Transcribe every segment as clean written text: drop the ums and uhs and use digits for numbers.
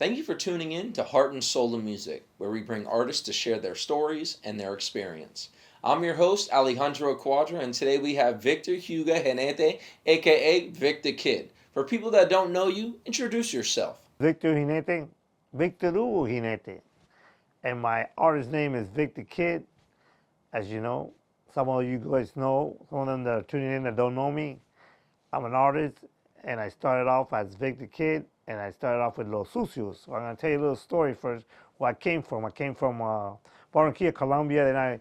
Thank you for tuning in to Heart and Soul of Music, where we bring artists to share their stories and their experience. I'm your host, Alejandro Cuadra, and today we have Victor Hugo Jinete, aka Vic the Kid. For people that don't know you, introduce yourself. Victor Jinete, Victor Hugo Jinete, and my artist name is Vic the Kid. As you know, some of you guys know, some of them that are tuning in that don't know me, I'm an artist, and I started off as Vic the Kid, and I started off with Los Sucios. So I'm going to tell you a little story first, where I came from. I came from Barranquilla, Colombia, then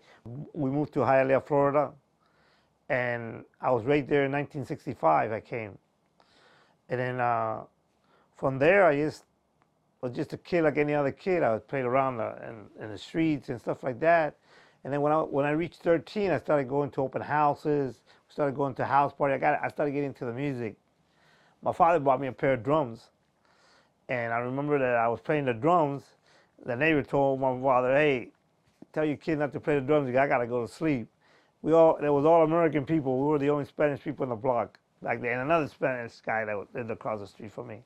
we moved to Hialeah, Florida, and I was right there in 1965, I came. And then from there, I was just a kid like any other kid. I was playing around in the streets and stuff like that. And then when I reached 13, I started going to open houses, started going to house party. I started getting into the music. My father bought me a pair of drums, and I remember that I was playing the drums. The neighbor told my father, "Hey, tell your kid not to play the drums. I gotta go to sleep." There was all American people. We were the only Spanish people in the block back then. And another Spanish guy that lived across the street from me.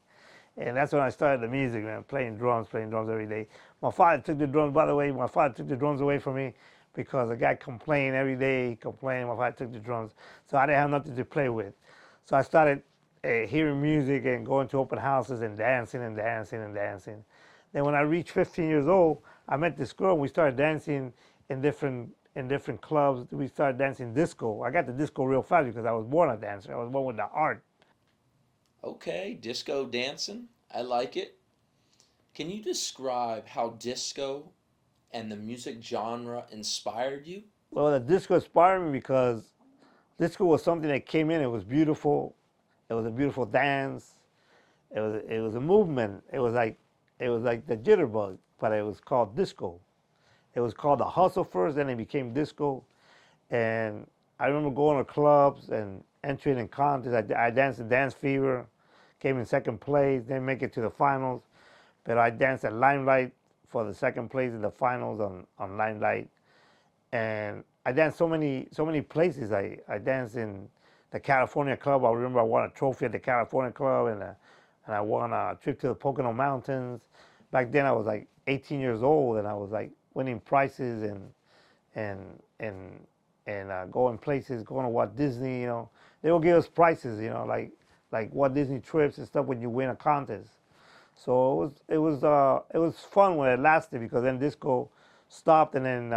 And that's when I started the music, man, playing drums every day. My father took the drums, by the way, my father took the drums away from me because the guy complained every day, my father took the drums. So I didn't have nothing to play with. So I started hearing music and going to open houses and dancing and dancing and dancing. Then when I reached 15 years old, I met this girl and we started dancing in different clubs. We started dancing disco. I got the disco real fast because I was born a dancer. I was born with the art. Okay, disco dancing. I like it. Can you describe how disco and the music genre inspired you? Well, the disco inspired me because disco was something that came in. It was beautiful. It was a beautiful dance. It was a movement. It was like the jitterbug, but it was called disco. It was called the hustle first, then it became disco. And I remember going to clubs and entering in contests. I danced in Dance Fever, came in second place, didn't make it to the finals. But I danced at Limelight for the second place in the finals on Limelight. And I danced so many places. I danced in the California Club. I remember I won a trophy at the California Club, and I won a trip to the Pocono Mountains. Back then I was like 18 years old, and I was like winning prizes and going places, going to Walt Disney. They will give us prizes, like Walt Disney trips and stuff when you win a contest. So it was fun when it lasted, because then disco stopped, and then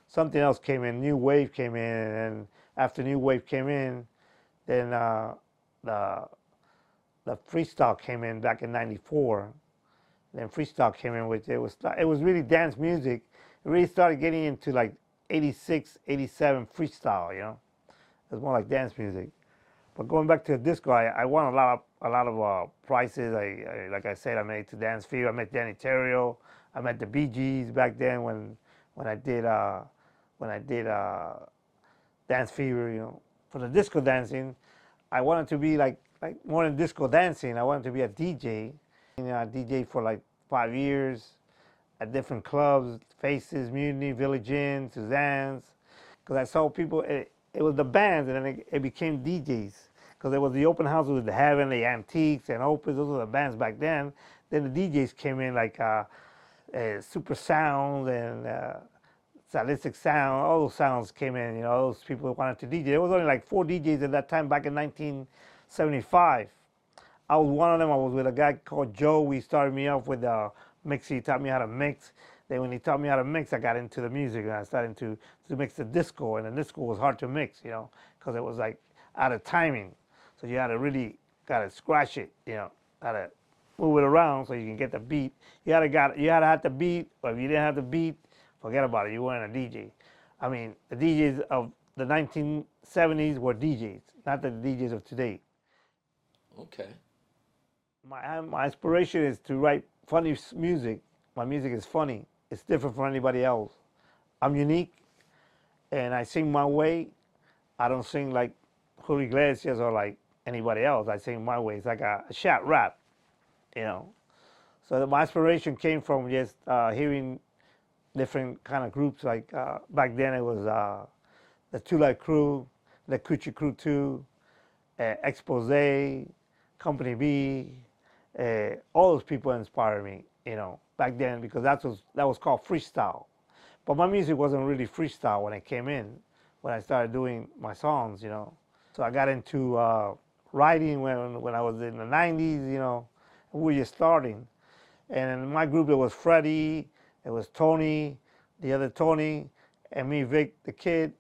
something else came in. New wave came in, and after new wave came in, then the freestyle came in back in '94. Then freestyle came in, which it was really dance music. It really started getting into like '86, '87 freestyle. It was more like dance music. But going back to the disco, I won a lot of prizes. Like I said, I made it to Dance Fever. I met Danny Terrio. I met the Bee Gees back then when I did Dance Fever. For the disco dancing, I wanted to be like more than disco dancing. I wanted to be a DJ. I DJed for like 5 years at different clubs, Faces, Mutiny, Village Inn, Suzanne's, because I saw people. It was the bands, and then it became DJs, because there was the open houses with the Heaven, the Antiques, and Opus. Those were the bands back then. Then the DJs came in like Super Sound and Stylistic Sound. All those sounds came in. Those people who wanted to DJ. There was only like 4 DJs at that time back in 1975. I was one of them. I was with a guy called Joe. He started me off with mixing. He taught me how to mix. Then when he taught me how to mix, I got into the music, and I started to mix the disco. And the disco was hard to mix, because it was like out of timing. So you had to really gotta scratch it, how to move it around so you can get the beat. You had to have the beat, or if you didn't have the beat, forget about it. You weren't a DJ. I mean, the DJs of the 1970s were DJs, not the DJs of today. Okay. My inspiration is to write funny music. My music is funny. It's different from anybody else. I'm unique, and I sing my way. I don't sing like Julio Iglesias or like anybody else. I sing my way. It's like a shot rap, So my inspiration came from just hearing different kind of groups. Like back then it was the Two Light Crew, the Coochie Crew 2, Expose, Company B, All those people inspired me, back then because that was called freestyle. But my music wasn't really freestyle when I came in, when I started doing my songs. So I got into writing when I was in the 90s, we were just starting. And in my group, there was Freddie, there was Tony, the other Tony, and me, Vic the Kid.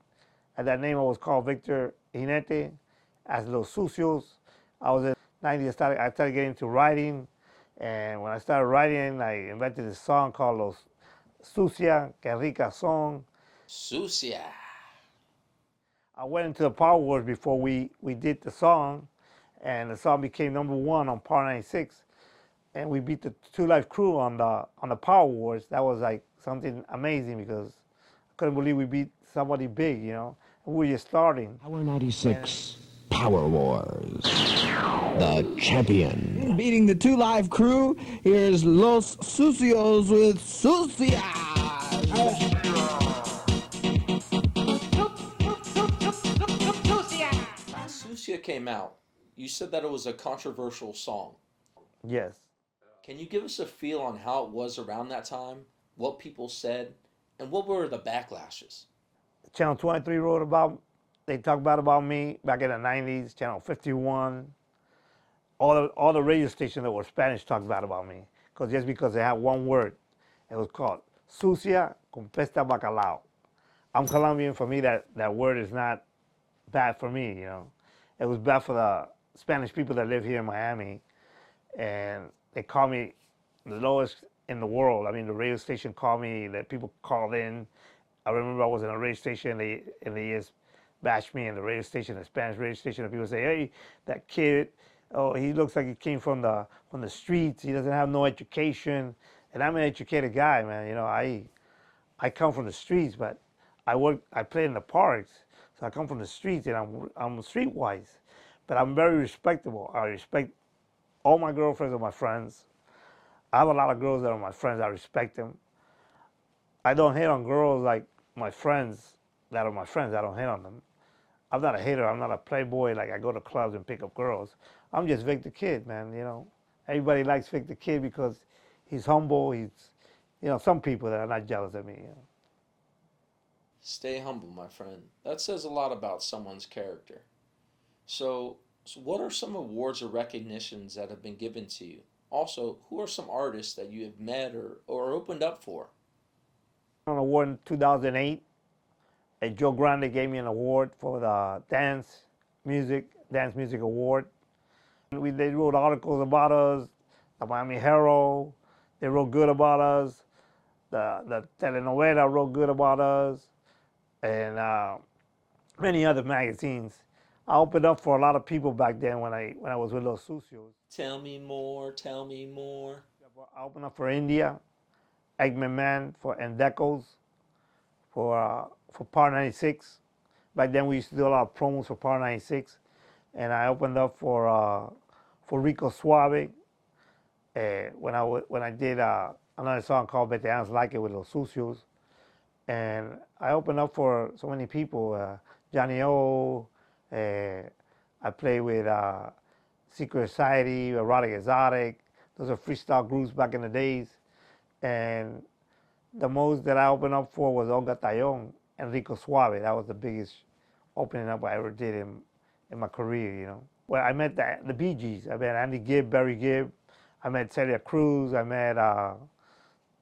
At that name, I was called Victor Jinete, as Los Sucios. I was in the 90s, I started getting into writing. And when I started writing, I invented this song called Los Sucia, Que Rica Song. Sucia. I went into the Power Wars before we did the song, and the song became #1 on Power 96. And we beat the Two Life Crew on the Power Wars. That was like something amazing because I couldn't believe we beat somebody big, And we were just starting. Power 96 Power Wars. The champion. Beating the Two Live Crew, here's Los Sucios with Sucia. Sucia came out. You said that it was a controversial song. Yes. Can you give us a feel on how it was around that time? What people said? And what were the backlashes? Channel 23 they talked about me back in the 90s, Channel 51. All the radio stations that were Spanish talked about me. Just because they had one word. It was called Sucia con pesta bacalao. I'm Colombian. For me, that word is not bad for me, It was bad for the Spanish people that live here in Miami. And they call me the lowest in the world. I mean, the radio station called me, that people called in. I remember I was in a radio station, and they just bashed me in the radio station, the Spanish radio station, and people say, hey, that kid, oh, he looks like he came from the streets. He doesn't have no education. And I'm an educated guy, man. I come from the streets, but I play in the parks. So I come from the streets, and I'm streetwise. But I'm very respectable. I respect all my girlfriends are my friends. I have a lot of girls that are my friends. I respect them. I don't hate on girls like my friends that are my friends. I don't hate on them. I'm not a hater. I'm not a playboy. Like I go to clubs and pick up girls. I'm just Vic the Kid, man. Everybody likes Vic the Kid because he's humble. He's, some people that are not jealous of me. Stay humble, my friend. That says a lot about someone's character. So what are some awards or recognitions that have been given to you? Also, who are some artists that you have met or opened up for? An award in 2008. Joe Grande gave me an award for the Dance Music Award. They wrote articles about us, the Miami Herald. They wrote good about us. The Telenovela wrote good about us, and many other magazines. I opened up for a lot of people back then when I was with Los Sucios. Tell me more, tell me more. I opened up for India, Eggman Man, for Endecos, for Power 96. Back then we used to do a lot of promos for Power 96, and I opened up for Rico Suave. When I did another song called Veterans Like It with Los Sucios, and I opened up for so many people, Johnny O. I played with Secret Society, Erotic Exotic. Those are freestyle groups back in the days. And the most that I opened up for was Olga Tayon and Rico Suave. That was the biggest opening up I ever did in my career, Well, I met the Bee Gees. I met Andy Gibb, Barry Gibb. I met Celia Cruz. I met,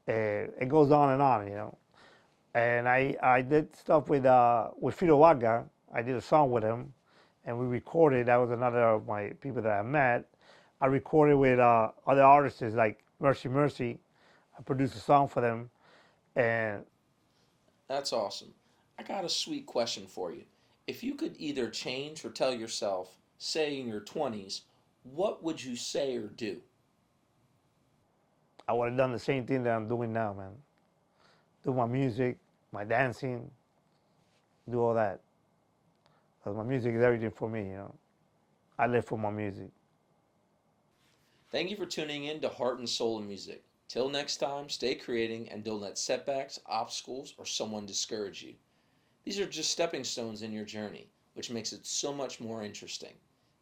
it goes on, And I did stuff with Fido Waga. I did a song with him, and we recorded. That was another of my people that I met. I recorded with other artists like Mercy Mercy. I produced a song for them, and That's awesome. I got a sweet question for you. If you could either change or tell yourself, say in your 20s, what would you say or do? I would have done the same thing that I'm doing now, man. Do my music, my dancing, do all that. Because my music is everything for me, I live for my music. Thank you for tuning in to Heart and Soul in Music. Till next time, stay creating and don't let setbacks, obstacles, or someone discourage you. These are just stepping stones in your journey, which makes it so much more interesting.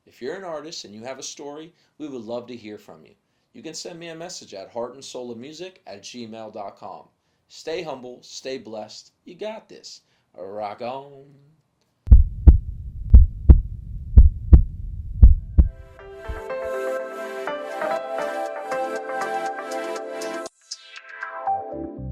If you're an artist and you have a story, we would love to hear from you. you can send me a message at heartandsoulofmusic@gmail.com. Stay humble, stay blessed. You got this. Rock on.